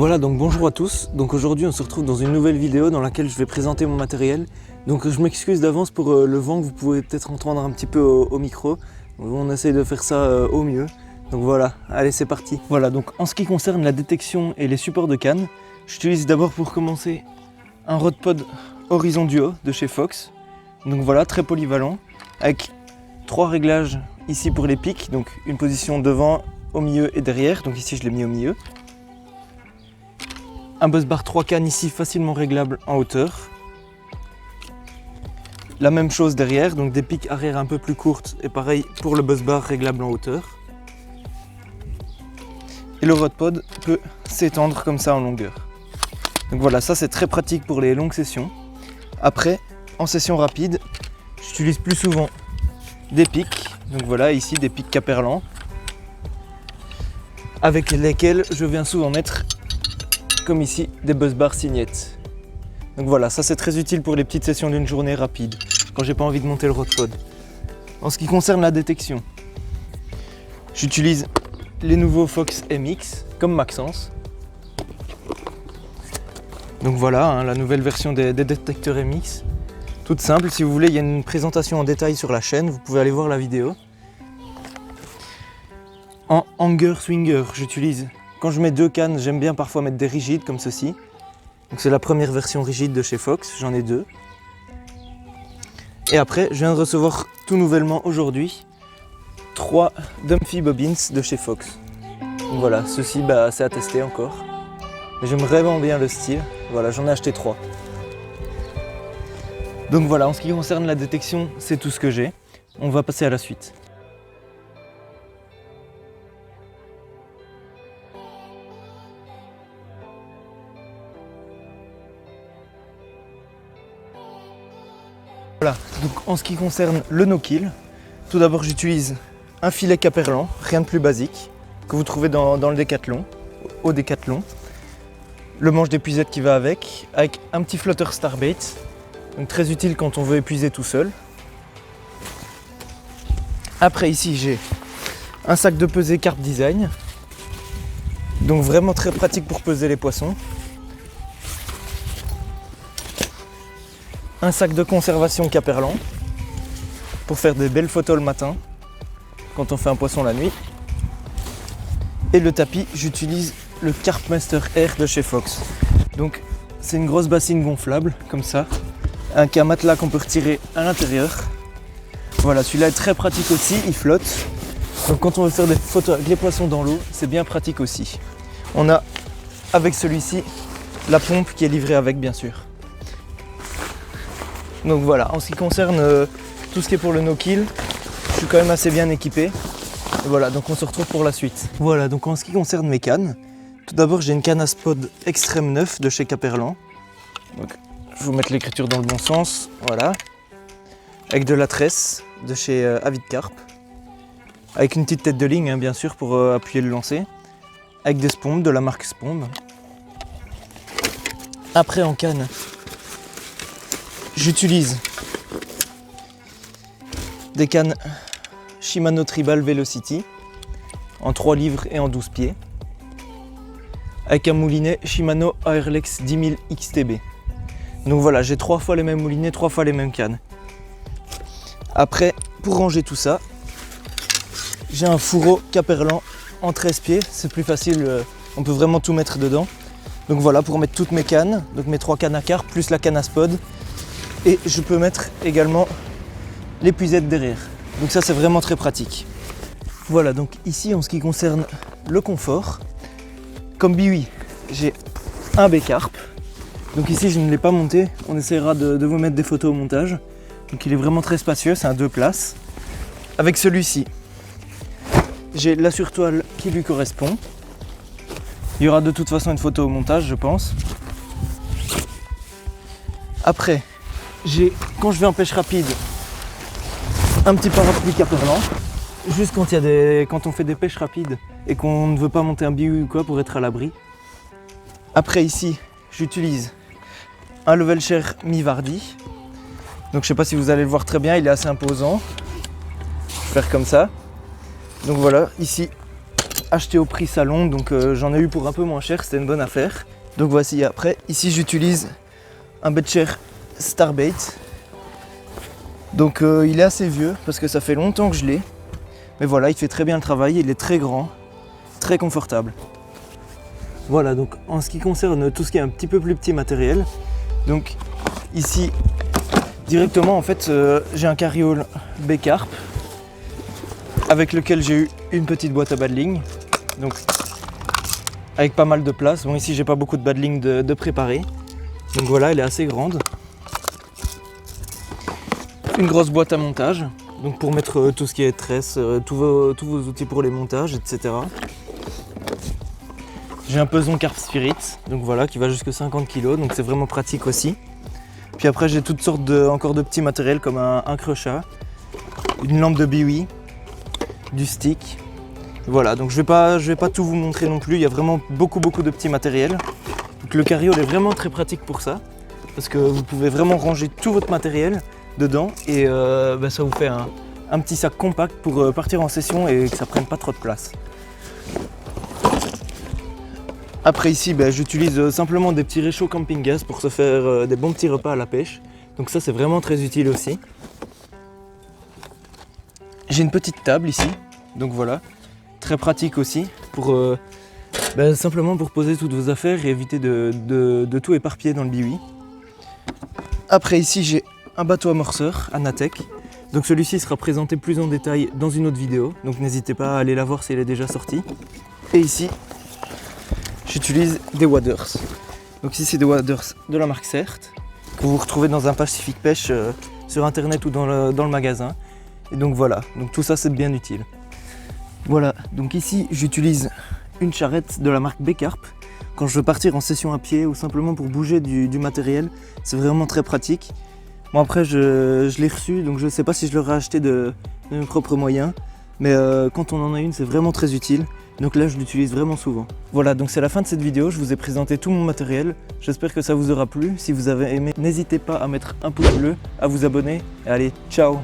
Voilà, donc bonjour à tous. Donc aujourd'hui on se retrouve dans une nouvelle vidéo dans laquelle je vais présenter mon matériel. Donc je m'excuse d'avance pour le vent que vous pouvez peut-être entendre un petit peu au micro. Donc, on essaye de faire ça au mieux. Donc voilà, allez c'est parti. Voilà, donc en ce qui concerne la détection et les supports de canne, j'utilise d'abord pour commencer un Rodpod Horizon Duo de chez Fox. Donc voilà, très polyvalent, avec 3 réglages ici pour les pics, donc une position devant, au milieu et derrière. Donc ici je l'ai mis au milieu. Un bus bar 3 cannes ici facilement réglable en hauteur. La même chose derrière, donc des pics arrière un peu plus courtes et pareil pour le bus bar réglable en hauteur. Et le Rodpod peut s'étendre comme ça en longueur. Donc voilà, ça c'est très pratique pour les longues sessions. Après, en session rapide, j'utilise plus souvent des pics. Donc voilà, ici des pics Caperlan, avec lesquels je viens souvent mettre, comme ici, des bus bars Signette. Donc voilà, ça c'est très utile pour les petites sessions d'une journée rapide, quand j'ai pas envie de monter le Rodpod. En ce qui concerne la détection, j'utilise les nouveaux Fox MX, comme Maxence. Donc voilà, hein, la nouvelle version des détecteurs MX. Toute simple, si vous voulez, il y a une présentation en détail sur la chaîne, vous pouvez aller voir la vidéo. En hanger swinger, j'utilise, quand je mets 2 cannes, j'aime bien parfois mettre des rigides comme ceci. Donc c'est la première version rigide de chez Fox, j'en ai 2. Et après, je viens de recevoir tout nouvellement aujourd'hui 3 Dumpy Bobbins de chez Fox. Donc voilà, ceci c'est à tester encore. Mais j'aime vraiment bien le style, voilà, j'en ai acheté 3. Donc voilà, en ce qui concerne la détection, c'est tout ce que j'ai. On va passer à la suite. Voilà, donc en ce qui concerne le no-kill, tout d'abord j'utilise un filet Caperlan, rien de plus basique, que vous trouvez dans le Décathlon, au Décathlon. Le manche d'épuisette qui va avec un petit flotteur Starbait, donc très utile quand on veut épuiser tout seul. Après ici j'ai un sac de pesée Carp Design, donc vraiment très pratique pour peser les poissons. Un sac de conservation Caperlan pour faire des belles photos le matin quand on fait un poisson la nuit. Et le tapis, j'utilise le Carpmaster Air de chez Fox. Donc c'est une grosse bassine gonflable comme ça, avec un matelas qu'on peut retirer à l'intérieur. Voilà, celui-là est très pratique aussi, il flotte. Donc quand on veut faire des photos avec les poissons dans l'eau, c'est bien pratique aussi. On a avec celui-ci la pompe qui est livrée avec, bien sûr. Donc voilà, en ce qui concerne tout ce qui est pour le no-kill, je suis quand même assez bien équipé. Et voilà, donc on se retrouve pour la suite. Voilà, donc en ce qui concerne mes cannes, tout d'abord j'ai une canne à spod Extreme 9 de chez Caperlan. Donc je vais vous mettre l'écriture dans le bon sens, voilà. Avec de la tresse de chez Avid Carp. Avec une petite tête de ligne, hein, bien sûr, pour appuyer le lancer. Avec des spombes de la marque Spomb. Après en canne, j'utilise des cannes Shimano Tribal Velocity en 3 livres et en 12 pieds avec un moulinet Shimano Airlex 10000 XTB. Donc voilà, j'ai 3 fois les mêmes moulinets, 3 fois les mêmes cannes. Après, pour ranger tout ça, j'ai un fourreau Caperlan en 13 pieds, c'est plus facile, on peut vraiment tout mettre dedans. Donc voilà, pour mettre toutes mes cannes, donc mes 3 cannes à carpe plus la canne à spod. Et je peux mettre également l'épuisette derrière. Donc ça c'est vraiment très pratique. Voilà, donc ici en ce qui concerne le confort, comme biwi, j'ai un B-Carp. Donc ici je ne l'ai pas monté, on essaiera de vous mettre des photos au montage. Donc il est vraiment très spacieux, c'est un 2 places. Avec celui-ci, j'ai la surtoile qui lui correspond. Il y aura de toute façon une photo au montage, je pense. Après, j'ai, quand je vais en pêche rapide, un petit parapluie Caperlan, juste quand on fait des pêches rapides et qu'on ne veut pas monter un biwi ou quoi pour être à l'abri. Après ici, j'utilise un level share Mi-Vardi. Donc je sais pas si vous allez le voir très bien, il est assez imposant. Je vais faire comme ça. Donc voilà, ici, acheté au prix salon, donc j'en ai eu pour un peu moins cher, c'était une bonne affaire. Donc voici après, ici j'utilise un Betcher Starbait. Donc il est assez vieux parce que ça fait longtemps que je l'ai. Mais voilà, il fait très bien le travail, il est très grand, très confortable. Voilà, donc en ce qui concerne tout ce qui est un petit peu plus petit matériel, donc ici directement en fait j'ai un carriole B-Carp avec lequel j'ai eu une petite boîte à battling, donc avec pas mal de place. Bon, ici j'ai pas beaucoup de battling de préparer, donc voilà, elle est assez grande. Une grosse boîte à montage, donc pour mettre tout ce qui est tresse, tous vos outils pour les montages, etc. J'ai un peson Carp Spirit, donc voilà, qui va jusqu'à 50 kg, donc c'est vraiment pratique aussi. Puis après j'ai toutes sortes encore de petits matériels comme un crochat, une lampe de biwi, du stick. Voilà, donc je vais pas tout vous montrer non plus, il y a vraiment beaucoup de petits matériels. Donc le carriole est vraiment très pratique pour ça, parce que vous pouvez vraiment ranger tout votre matériel dedans et ça vous fait un petit sac compact pour partir en session et que ça prenne pas trop de place. Après ici, j'utilise simplement des petits réchauds camping gas pour se faire des bons petits repas à la pêche. Donc ça c'est vraiment très utile aussi. J'ai une petite table ici, donc voilà, très pratique aussi pour simplement pour poser toutes vos affaires et éviter de tout éparpiller dans le biwi. Après ici j'ai un bateau amorceur Anatech. Donc celui-ci sera présenté plus en détail dans une autre vidéo, donc n'hésitez pas à aller la voir si elle est déjà sortie. Et ici, j'utilise des waders. Donc ici c'est des waders de la marque CERT, que vous retrouvez dans un Pacific Pêche sur internet ou dans le magasin. Et donc voilà, donc tout ça c'est bien utile. Voilà, donc ici j'utilise une charrette de la marque B-Carp. Quand je veux partir en session à pied ou simplement pour bouger du matériel, c'est vraiment très pratique. Bon après je l'ai reçu, donc je ne sais pas si je l'aurais acheté de mes propres moyens, mais quand on en a une c'est vraiment très utile, donc là je l'utilise vraiment souvent. Voilà, donc c'est la fin de cette vidéo, je vous ai présenté tout mon matériel, j'espère que ça vous aura plu. Si vous avez aimé, n'hésitez pas à mettre un pouce bleu, à vous abonner, et allez, ciao!